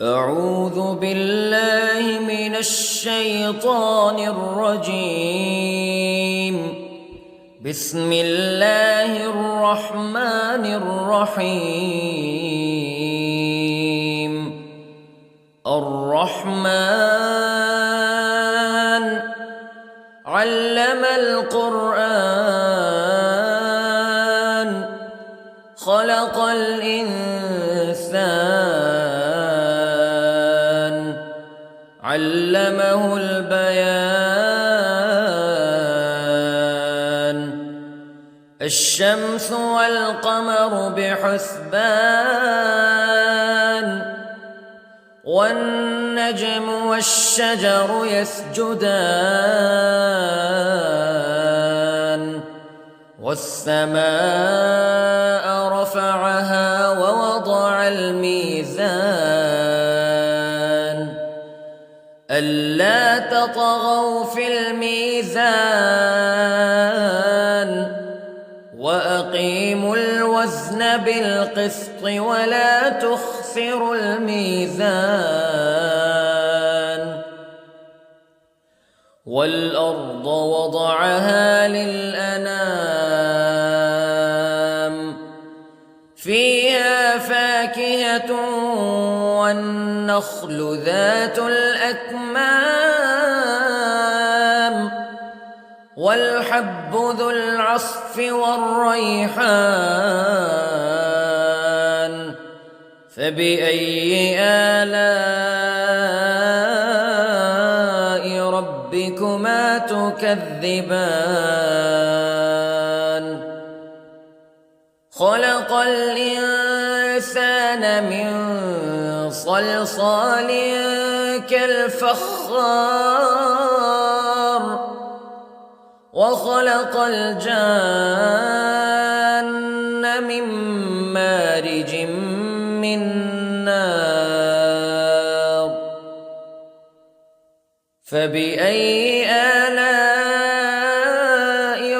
أعوذ بالله من الشيطان الرجيم. بسم الله الرحمن الرحيم. الرحمن علم القرآن خلق الإنسان علمه البيان. الشمس والقمر بحسبان والنجم والشجر يسجدان والسماء رفعها ووضع الميزان ألا تطغوا في الميزان وأقيموا الوزن بالقسط ولا تخسروا الميزان. والأرض وضعها للأنام فيها فاكهة والنخل ذات الأكمام والحب ذو العصف والريحان فبأي آلاء ربكما تكذبان. خلق الإنسان من صلصال كالفخار وخلق الجان من مارج من نار فبأي آلاء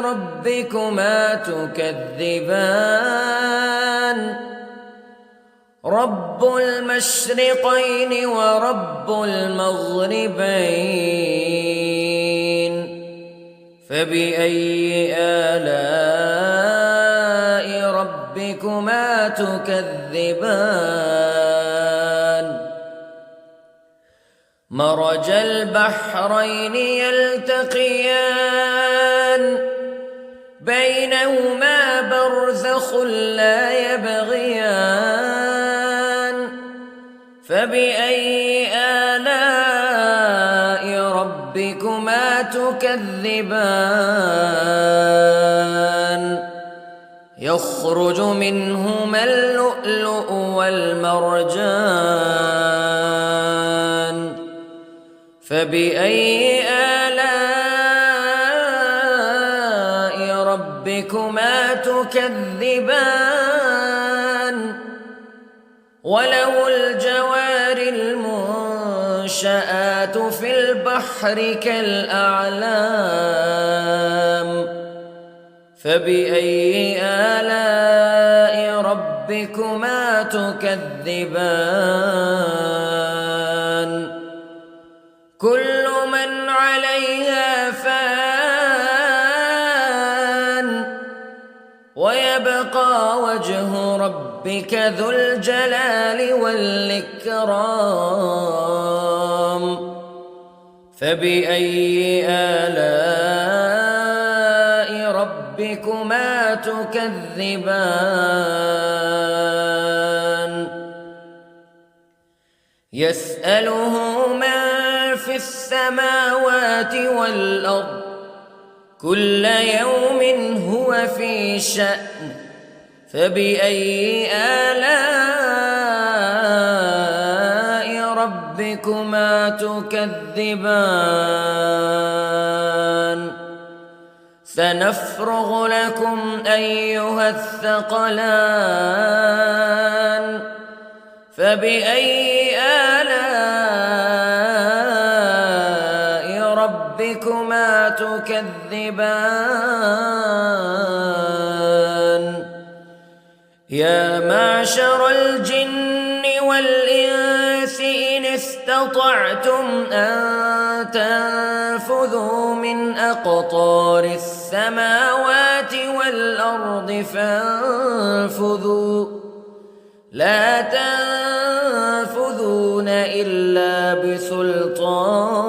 ربكما تكذبان. رب المشرقين ورب المغربين فبأي آلاء ربكما تكذبان. مرج البحرين يلتقيان بينهما برزخ لا يبغيان فبأي آلاء ربكما تكذبان. يخرج منهما اللؤلؤ والمرجان فبأي آلاء ربكما تكذبان. وله الجوار المنشآت في البحر كالأعلام فبأي آلاء ربكما تكذبان. كل من عليها فان ويبقى وجه ربك ذو الجلال والإكرام فبأي آلاء ربكما تكذبان. يسأله من في السماوات والأرض كل يوم هو في شأن فبأي آلاء ربكما تكذبان. سنفرغ لكم أيها الثقلان فبأي آلاء ربكما تكذبان. يا معشر الجن والإنس استطعتم أن تنفذوا من أقطار السماوات والأرض فانفذوا لا تنفذون إلا بسلطان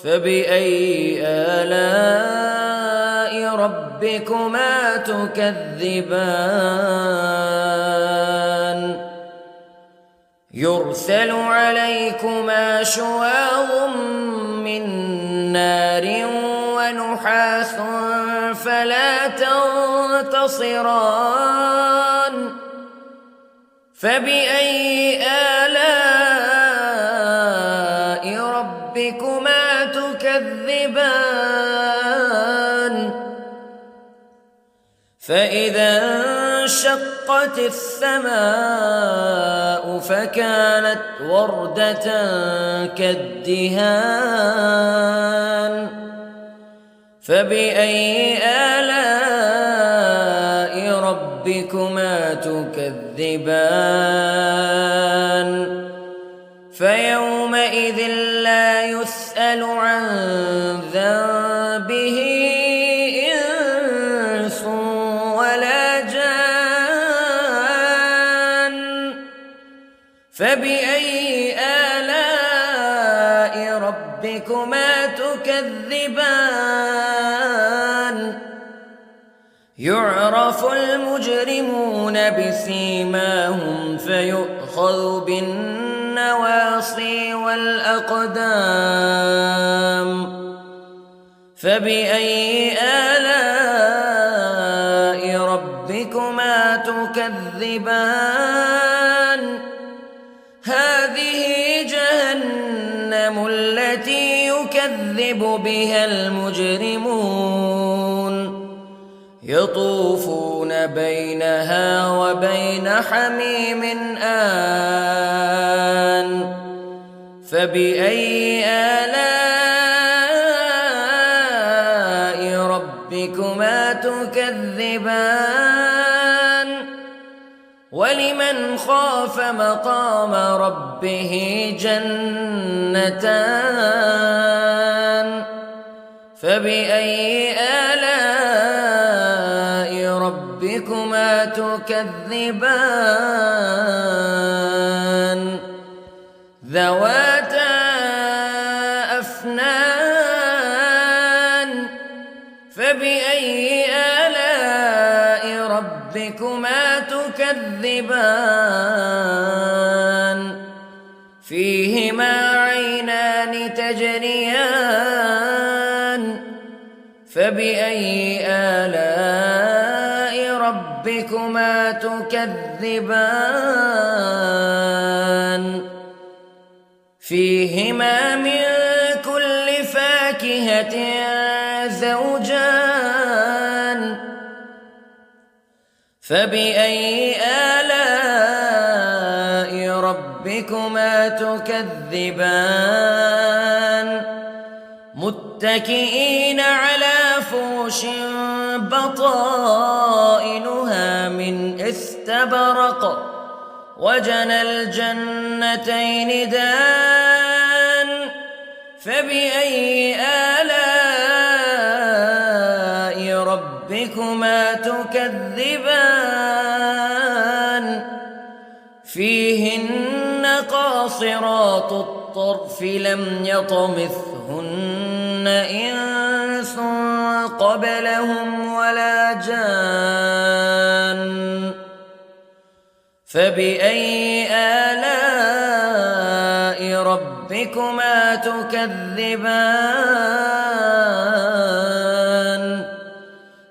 فبأي آلاء ربكما تكذبان يرسل عليكما شواظ من نار ونحاس فلا تنتصران فبأي آلاء ربكما تكذبان فإذا انشقت السماء فكانت وردة كالدهان فبأي آلاء ربكما تكذبان فيومئذ لا يسأل عن ذنبه إنس ولا جان فبأي آلاء ربكما تكذبان يعرف المجرمون بسيماهم فيؤخذ بالنواصي والأقدام فبأي آلاء ربكما تكذبان هذه جهنم التي يكذب بها المجرمون يطوفون بينها وبين حميم آن فبأي آلاء ربكما تكذبان ولمن خاف مقام ربه جنتان فبأي آلاء ربكما تكذبان ذواتا أفنان فبأي آلاء ربكما تكذبان فيهما عينان تجريان فبأي آلاء ربكما تكذبان فيهما من كل فاكهة زوجان فبأي آلاء ربكما تكذبان متكئين على فرش بطائنها من استبرق وجنى الجنتين دان فبأي آلاء ربكما تكذبان فيهن قاصرات الطرف لم يطمثهن إنس قبلهم ولا جان فبأي آلاء ربكما تكذبان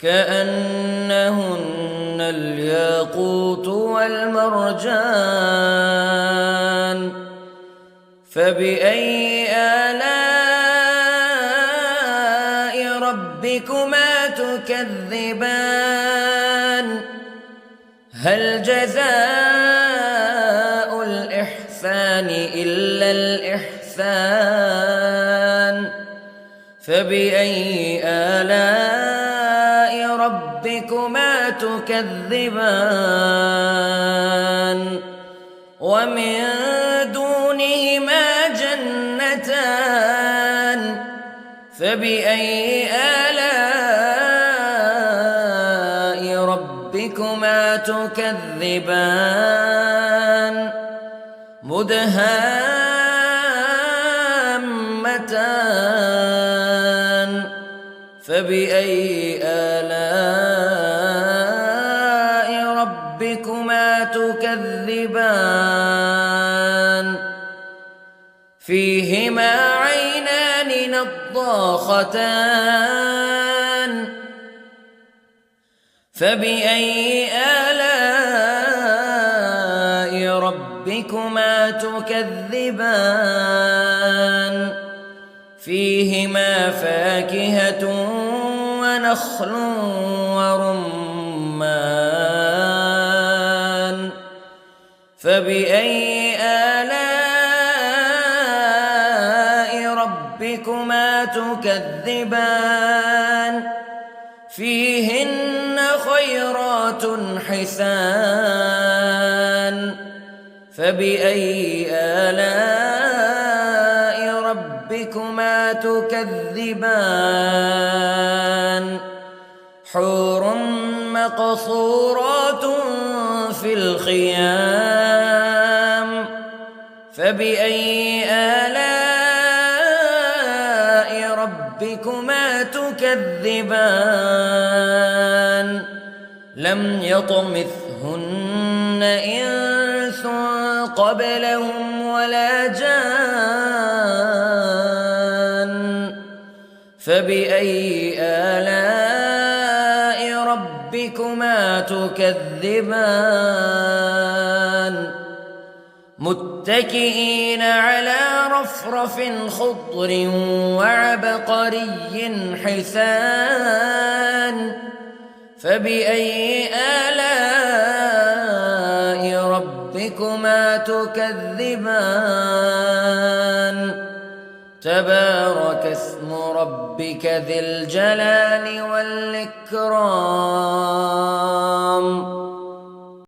كأنهن الياقوت والمرجان فبأي آلاء ربكما تكذبان هل جزاء الإحسان إلا الإحسان فبأي آلاء ربكما تكذبان ومن دونهما جنتان فبأي آلاء ربكما تكذبان مدهامتان فبأي آلاء ربكما تكذبان فيهما عينان نضاختان فبأي آلاء ربكما تكذبان فيهما فاكهة ونخل ورمان فبأي آلاء ربكما تكذبان فيهن خيرات حسان فبأي آلاء ربكما تكذبان حور مقصورات في الخيام فبأي آلاء ربكما تكذبان لم يطمثهن إنس قبلهم ولا جان فبأي آلاء ربكما تكذبان متكئين على رفرف خضر وعبقري حسان فبأي آلاء ربكما تكذبان تبارك اسم ربك ذي الجلال والإكرام